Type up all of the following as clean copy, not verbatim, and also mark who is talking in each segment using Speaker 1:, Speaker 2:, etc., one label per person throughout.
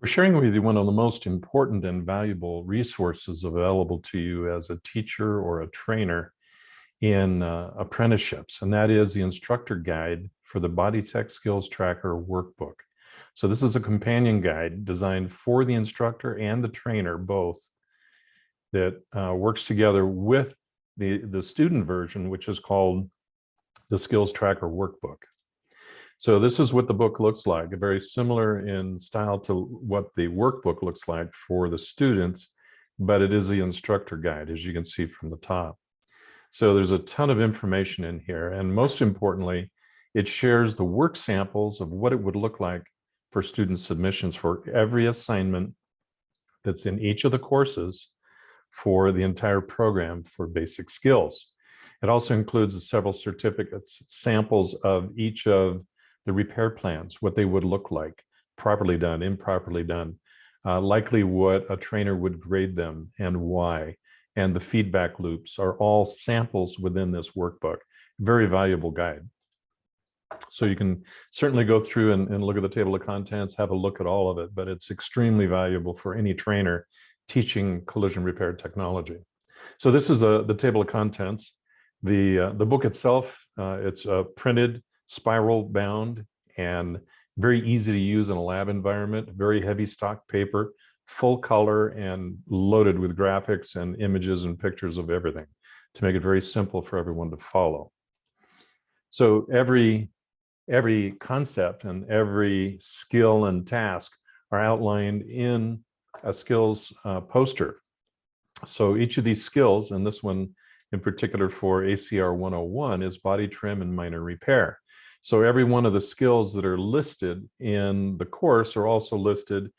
Speaker 1: We're sharing with you one of the most important and valuable resources available to you as a teacher or a trainer in apprenticeships, and that is the instructor guide for the Body Tech Skills Tracker workbook. So this is a companion guide designed for the instructor and the trainer both, that works together with the student version, which is called the Skills Tracker workbook. So this is what the book looks like, very similar in style to what the workbook looks like for the students, but it is the instructor guide, as you can see from the top. So there's a ton of information in here, and most importantly, it shares the work samples of what it would look like for student submissions for every assignment that's in each of the courses for the entire program for basic skills. It also includes several certificates, samples of each of the repair plans, what they would look like, properly done, improperly done, likely what a trainer would grade them and why, and the feedback loops are all samples within this workbook. Very valuable guide. So you can certainly go through and look at the table of contents, have a look at all of it, but it's extremely valuable for any trainer teaching collision repair technology. So this is the table of contents. The book itself, it's printed, spiral bound, and very easy to use in a lab environment, very heavy stock paper, full color, and loaded with graphics and images and pictures of everything to make it very simple for everyone to follow. So every concept and every skill and task are outlined in a skills poster. So each of these skills, and this one in particular for ACR 101, is body trim and minor repair. So every one of the skills that are listed in the course are also listed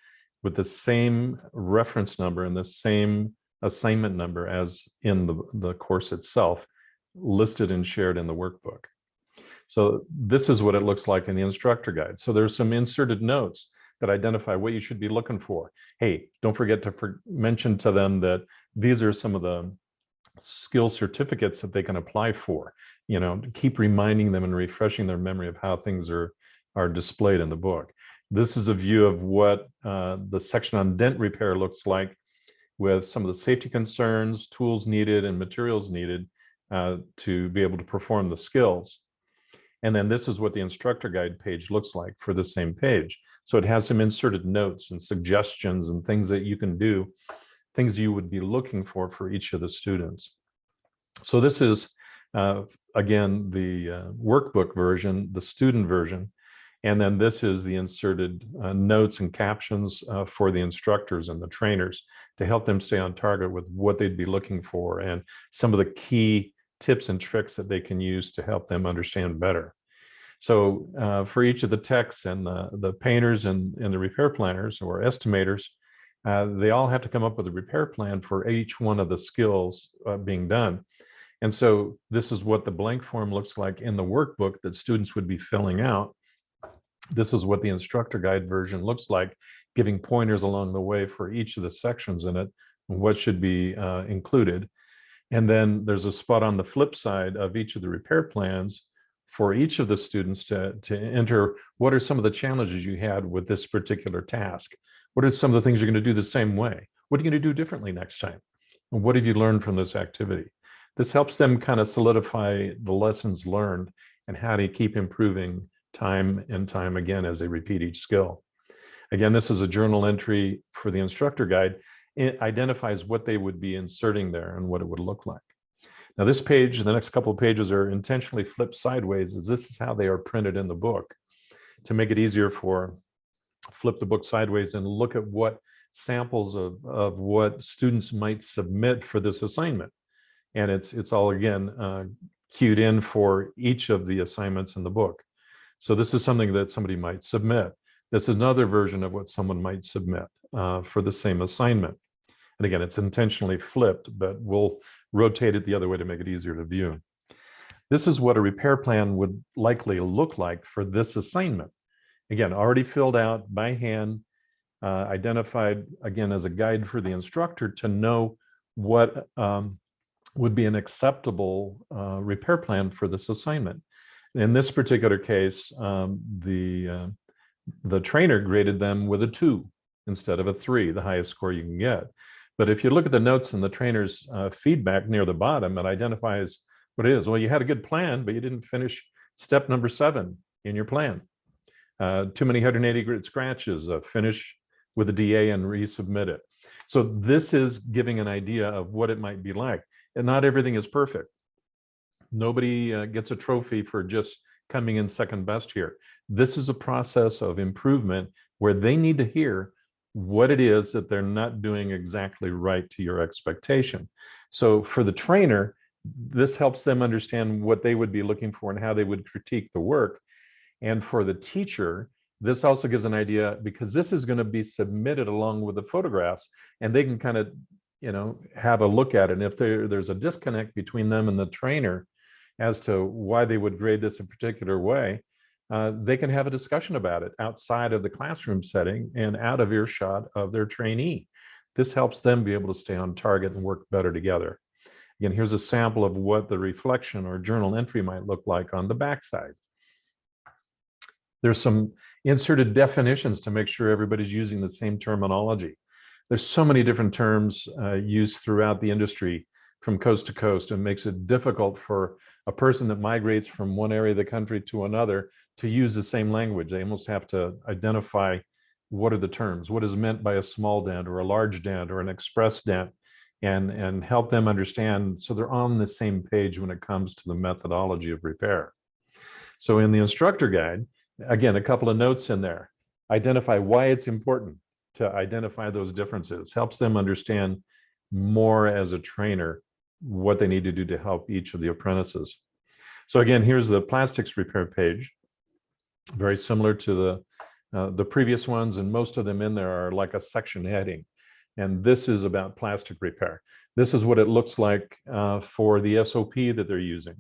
Speaker 1: with the same reference number and the same assignment number as in the course itself, listed and shared in the workbook. So this is what it looks like in the instructor guide. So there's some inserted notes that identify what you should be looking for. Hey, don't forget to mention to them that these are some of the skill certificates that they can apply for, to keep reminding them and refreshing their memory of how things are displayed in the book. This is a view of what the section on dent repair looks like, with some of the safety concerns, tools needed, and materials needed to be able to perform the skills. And then this is what the instructor guide page looks like for the same page. So it has some inserted notes and suggestions and things that you can do, things you would be looking for each of the students. So this is, again, the workbook version, the student version, and then this is the inserted notes and captions for the instructors and the trainers to help them stay on target with what they'd be looking for and some of the key tips and tricks that they can use to help them understand better. So for each of the techs and the painters and the repair planners or estimators, they all have to come up with a repair plan for each one of the skills being done. And so this is what the blank form looks like in the workbook that students would be filling out. This is what the instructor guide version looks like, giving pointers along the way for each of the sections in it, and what should be included. And then there's a spot on the flip side of each of the repair plans for each of the students to enter what are some of the challenges you had with this particular task. What are some of the things you're going to do the same way? What are you going to do differently next time? And what have you learned from this activity? This helps them kind of solidify the lessons learned and how to keep improving time and time again as they repeat each skill. Again, this is a journal entry for the instructor guide. It identifies what they would be inserting there and what it would look like. Now this page, the next couple of pages, are intentionally flipped sideways, as this is how they are printed in the book, to make it easier for flip the book sideways and look at what samples of what students might submit for this assignment. And it's all, again, cued in for each of the assignments in the book. So this is something that somebody might submit. This is another version of what someone might submit for the same assignment. And again, it's intentionally flipped, but we'll rotate it the other way to make it easier to view. This is what a repair plan would likely look like for this assignment. Again, already filled out by hand, identified, again, as a guide for the instructor to know what would be an acceptable repair plan for this assignment. In this particular case, the trainer graded them with a 2 instead of a 3, the highest score you can get. But if you look at the notes and the trainer's feedback near the bottom, it identifies what it is. Well, you had a good plan, but you didn't finish step number 7 in your plan. Too many 180-grit scratches, finish with a DA and resubmit it. So this is giving an idea of what it might be like. And not everything is perfect. Nobody gets a trophy for just coming in second best here. This is a process of improvement where they need to hear what it is that they're not doing exactly right to your expectation. So for the trainer, this helps them understand what they would be looking for and how they would critique the work. And for the teacher, this also gives an idea, because this is going to be submitted along with the photographs, and they can kind of, have a look at it. And if there's a disconnect between them and the trainer as to why they would grade this a particular way, they can have a discussion about it outside of the classroom setting and out of earshot of their trainee. This helps them be able to stay on target and work better together. Again, here's a sample of what the reflection or journal entry might look like on the backside. There's some inserted definitions to make sure everybody's using the same terminology. There's so many different terms used throughout the industry from coast to coast, and makes it difficult for a person that migrates from one area of the country to another to use the same language. They almost have to identify what are the terms, what is meant by a small dent or a large dent or an express dent, and help them understand so they're on the same page when it comes to the methodology of repair. So in the instructor guide, again, a couple of notes in there. Identify why it's important to identify those differences. Helps them understand more as a trainer what they need to do to help each of the apprentices. So again, here's the plastics repair page. Very similar to the previous ones, and most of them in there are like a section heading. And this is about plastic repair. This is what it looks like for the SOP that they're using.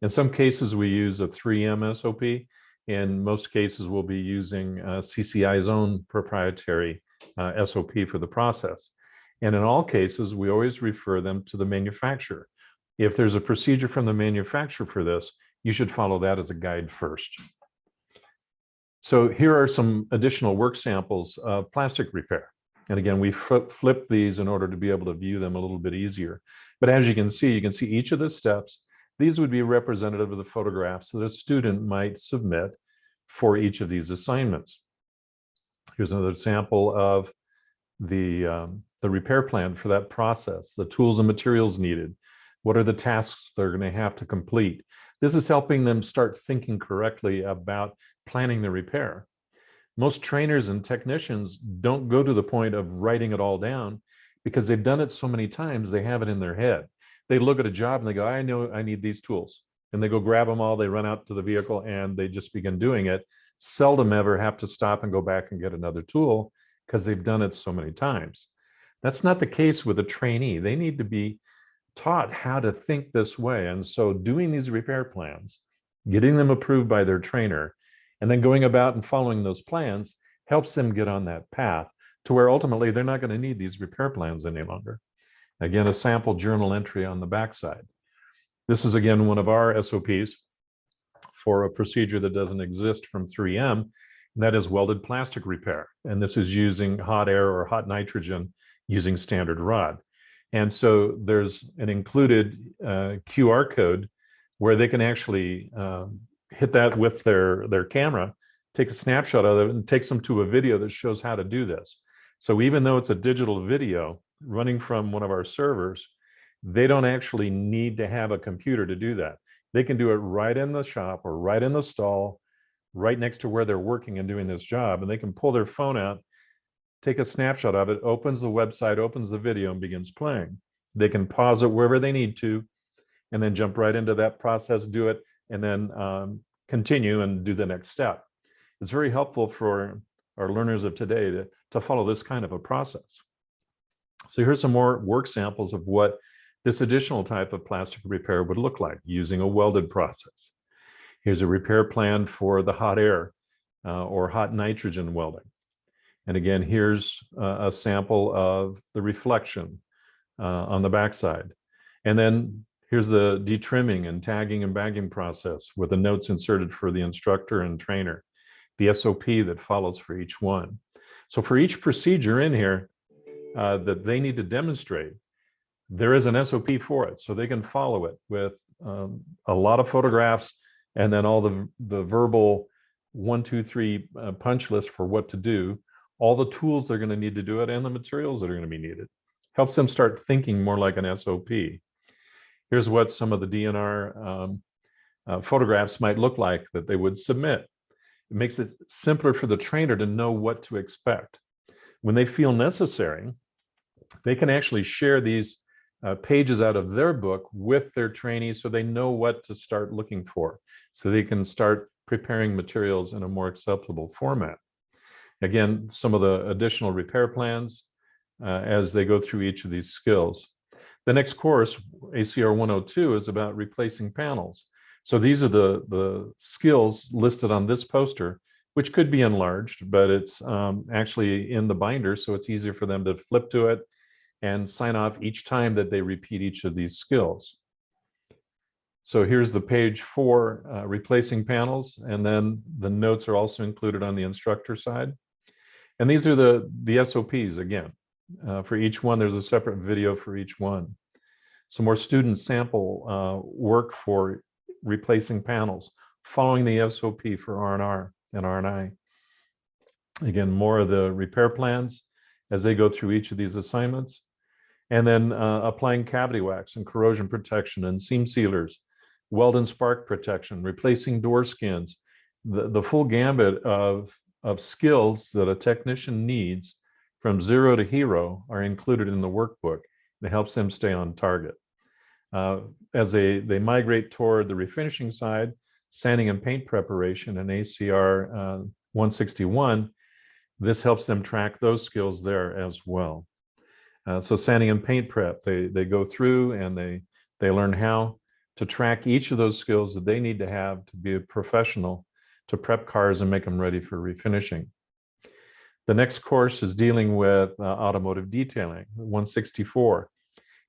Speaker 1: In some cases, we use a 3M SOP. In most cases, we'll be using CCI's own proprietary SOP for the process. And in all cases, we always refer them to the manufacturer. If there's a procedure from the manufacturer for this, you should follow that as a guide first. So here are some additional work samples of plastic repair. And again, we flip these in order to be able to view them a little bit easier. But as you can see each of the steps. These would be representative of the photographs that a student might submit for each of these assignments. Here's another sample of the repair plan for that process, the tools and materials needed. What are the tasks they're going to have to complete? This is helping them start thinking correctly about planning the repair. Most trainers and technicians don't go to the point of writing it all down because they've done it so many times, they have it in their head. They look at a job and they go, I know I need these tools. And they go grab them all, they run out to the vehicle and they just begin doing it. Seldom ever have to stop and go back and get another tool because they've done it so many times. That's not the case with a trainee. They need to be taught how to think this way. And so doing these repair plans, getting them approved by their trainer, and then going about and following those plans helps them get on that path to where ultimately they're not going to need these repair plans any longer. Again, a sample journal entry on the backside. This is again one of our SOPs for a procedure that doesn't exist from 3M, and that is welded plastic repair. And this is using hot air or hot nitrogen using standard rod. And so there's an included QR code where they can actually hit that with their camera, take a snapshot of it, and takes them to a video that shows how to do this. So even though it's a digital video running from one of our servers, they don't actually need to have a computer to do that. They can do it right in the shop or right in the stall, right next to where they're working and doing this job. And they can pull their phone out, take a snapshot of it, opens the website, opens the video, and begins playing. They can pause it wherever they need to, and then jump right into that process, do it, and then continue and do the next step. It's very helpful for our learners of today to follow this kind of a process. So here's some more work samples of what this additional type of plastic repair would look like using a welded process. Here's a repair plan for the hot air or hot nitrogen welding. And again, here's a sample of the reflection on the backside. And then here's the detrimming and tagging and bagging process with the notes inserted for the instructor and trainer, the SOP that follows for each one. So for each procedure in here that they need to demonstrate, there is an SOP for it, so they can follow it with a lot of photographs and then all the verbal 1, 2, 3 punch list for what to do, all the tools they're going to need to do it, and the materials that are going to be needed. Helps them start thinking more like an SOP. Here's what some of the DNR photographs might look like that they would submit. It makes it simpler for the trainer to know what to expect. When they feel necessary, they can actually share these pages out of their book with their trainees so they know what to start looking for, so they can start preparing materials in a more acceptable format. Again, some of the additional repair plans as they go through each of these skills. The next course, ACR 102, is about replacing panels. So these are the skills listed on this poster, which could be enlarged, but it's actually in the binder, so it's easier for them to flip to it and sign off each time that they repeat each of these skills. So here's the page for replacing panels, and then the notes are also included on the instructor side. And these are the SOPs again. For each one, there's a separate video for each one. Some more student sample work for replacing panels, following the SOP for R&R and R&I. Again, more of the repair plans as they go through each of these assignments. And then applying cavity wax and corrosion protection and seam sealers, weld and spark protection, replacing door skins, the full gambit of skills that a technician needs from zero to hero are included in the workbook. It helps them stay on target. As they migrate toward the refinishing side, sanding and paint preparation and ACR 161, this helps them track those skills there as well. So sanding and paint prep, they go through and they learn how to track each of those skills that they need to have to be a professional to prep cars and make them ready for refinishing. The next course is dealing with automotive detailing, 164.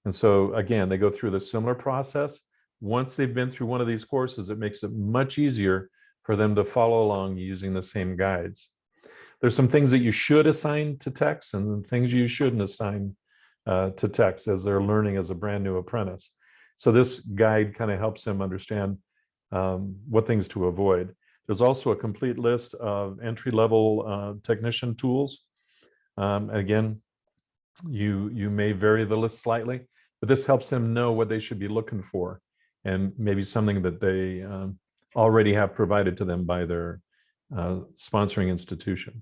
Speaker 1: And so again, they go through the similar process. Once they've been through one of these courses, it makes it much easier for them to follow along using the same guides. There's some things that you should assign to techs and things you shouldn't assign to techs as they're learning as a brand new apprentice. So this guide kind of helps them understand what things to avoid. There's also a complete list of entry-level technician tools. Again, you may vary the list slightly, but this helps them know what they should be looking for and maybe something that they already have provided to them by their sponsoring institution.